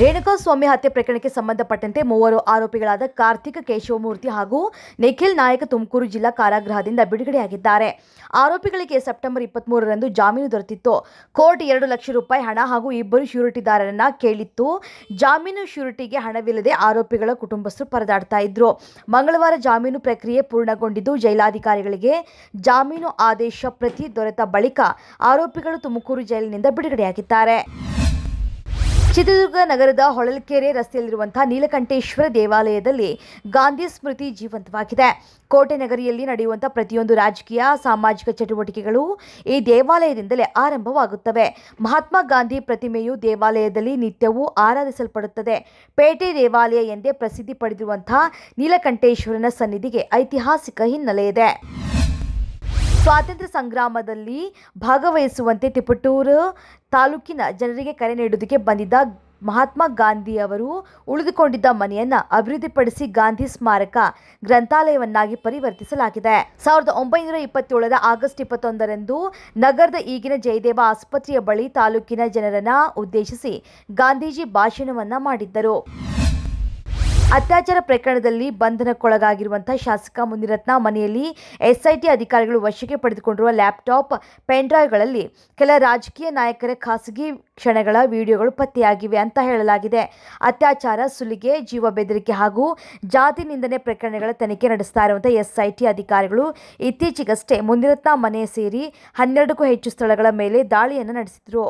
ರೇಣುಕಾಸ್ವಾಮಿ ಹತ್ಯೆ ಪ್ರಕರಣಕ್ಕೆ ಸಂಬಂಧಪಟ್ಟಂತೆ ಮೂವರು ಆರೋಪಿಗಳಾದ ಕಾರ್ತಿಕ್ ಕೇಶವಮೂರ್ತಿ ಹಾಗೂ ನಿಖಿಲ್ ನಾಯಕ್ ತುಮಕೂರು ಜಿಲ್ಲಾ ಕಾರಾಗೃಹದಿಂದ ಬಿಡುಗಡೆಯಾಗಿದ್ದಾರೆ. ಆರೋಪಿಗಳಿಗೆ ಸೆಪ್ಟೆಂಬರ್ 23ರಂದು ಜಾಮೀನು ದೊರೆತಿತ್ತು. ಕೋರ್ಟ್ 2 ಲಕ್ಷ ರೂಪಾಯಿ ಹಣ ಹಾಗೂ ಇಬ್ಬರು ಶ್ಯೂರಿಟಿದಾರರನ್ನ ಕೇಳಿತ್ತು. ಜಾಮೀನು ಶ್ಯೂರಿಟಿಗೆ ಹಣವಿಲ್ಲದೆ ಆರೋಪಿಗಳ ಕುಟುಂಬಸ್ಥರು ಪರದಾಡ್ತಾ ಇದ್ರು. ಮಂಗಳವಾರ ಜಾಮೀನು ಪ್ರಕ್ರಿಯೆ ಪೂರ್ಣಗೊಂಡಿದ್ದು, ಜೈಲಾಧಿಕಾರಿಗಳಿಗೆ ಜಾಮೀನು ಆದೇಶ ಪ್ರತಿ ದೊರೆತ ಬಳಿಕ ಆರೋಪಿಗಳು ತುಮಕೂರು ಜೈಲಿನಿಂದ ಬಿಡುಗಡೆಯಾಗಿದ್ದಾರೆ. ಚಿತ್ರದುರ್ಗ ನಗರದ ಹೊಳಲ್ಕೆರೆ ರಸ್ತೆಯಲ್ಲಿರುವಂತಹ ನೀಲಕಂಠೇಶ್ವರ ದೇವಾಲಯದಲ್ಲಿ ಗಾಂಧಿ ಸ್ಮೃತಿ ಜೀವಂತವಾಗಿದೆ. ಕೋಟೆ ನಗರಿಯಲ್ಲಿ ನಡೆಯುವಂತಹ ಪ್ರತಿಯೊಂದು ರಾಜಕೀಯ, ಸಾಮಾಜಿಕ ಚಟುವಟಿಕೆಗಳು ಈ ದೇವಾಲಯದಿಂದಲೇ ಆರಂಭವಾಗುತ್ತವೆ. ಮಹಾತ್ಮ ಗಾಂಧಿ ಪ್ರತಿಮೆಯು ದೇವಾಲಯದಲ್ಲಿ ನಿತ್ಯವೂ ಆರಾಧಿಸಲ್ಪಡುತ್ತದೆ. ಪೇಟೆ ದೇವಾಲಯ ಎಂದೇ ಪ್ರಸಿದ್ಧಿ ಪಡೆದಿರುವಂತಹ ನೀಲಕಂಠೇಶ್ವರನ ಸನ್ನಿಧಿಗೆ ಐತಿಹಾಸಿಕ ಹಿನ್ನೆಲೆ ಇದೆ. ಸ್ವಾತಂತ್ರ್ಯ ಸಂಗ್ರಾಮದಲ್ಲಿ ಭಾಗವಹಿಸುವಂತೆ ತಿಪಟೂರು ತಾಲೂಕಿನ ಜನರಿಗೆ ಕರೆ ನೀಡುವುದಕ್ಕೆ ಬಂದಿದ್ದ ಮಹಾತ್ಮ ಗಾಂಧಿಯವರು ಉಳಿದುಕೊಂಡಿದ್ದ ಮನೆಯನ್ನು ಅಭಿವೃದ್ಧಿಪಡಿಸಿ ಗಾಂಧಿ ಸ್ಮಾರಕ ಗ್ರಂಥಾಲಯವನ್ನಾಗಿ ಪರಿವರ್ತಿಸಲಾಗಿದೆ. 1927ರ ಆಗಸ್ಟ್ 21ರಂದು ನಗರದ ಈಗಿನ ಜಯದೇವ ಆಸ್ಪತ್ರೆಯ ಬಳಿ ತಾಲೂಕಿನ ಜನರನ್ನು ಉದ್ದೇಶಿಸಿ ಗಾಂಧೀಜಿ ಭಾಷಣವನ್ನ ಮಾಡಿದ್ದರು. ಅತ್ಯಾಚಾರ ಪ್ರಕರಣದಲ್ಲಿ ಬಂಧನಕ್ಕೊಳಗಾಗಿರುವಂತಹ ಶಾಸಕ ಮುನಿರತ್ನ ಮನೆಯಲ್ಲಿ ಎಸ್ಐಟಿ ಅಧಿಕಾರಿಗಳು ವಶಕ್ಕೆ ಪಡೆದುಕೊಂಡಿರುವ ಲ್ಯಾಪ್ಟಾಪ್, ಪೆನ್ಡ್ರೈವ್ಗಳಲ್ಲಿ ಕೆಲ ರಾಜಕೀಯ ನಾಯಕರ ಖಾಸಗಿ ಕ್ಷಣಗಳ ವಿಡಿಯೋಗಳು ಪತ್ತೆಯಾಗಿವೆ ಅಂತ ಹೇಳಲಾಗಿದೆ. ಅತ್ಯಾಚಾರ, ಸುಲಿಗೆ, ಜೀವ ಬೆದರಿಕೆ ಹಾಗೂ ಜಾತಿ ನಿಂದನೆ ಪ್ರಕರಣಗಳ ತನಿಖೆ ನಡೆಸ್ತಾ ಇರುವಂತಹ ಎಸ್ಐಟಿ ಅಧಿಕಾರಿಗಳು ಇತ್ತೀಚೆಗಷ್ಟೇ ಮುನಿರತ್ನ ಮನೆ ಸೇರಿ 12ಕ್ಕೂ ಹೆಚ್ಚು ಸ್ಥಳಗಳ ಮೇಲೆ ದಾಳಿಯನ್ನು ನಡೆಸಿದರು.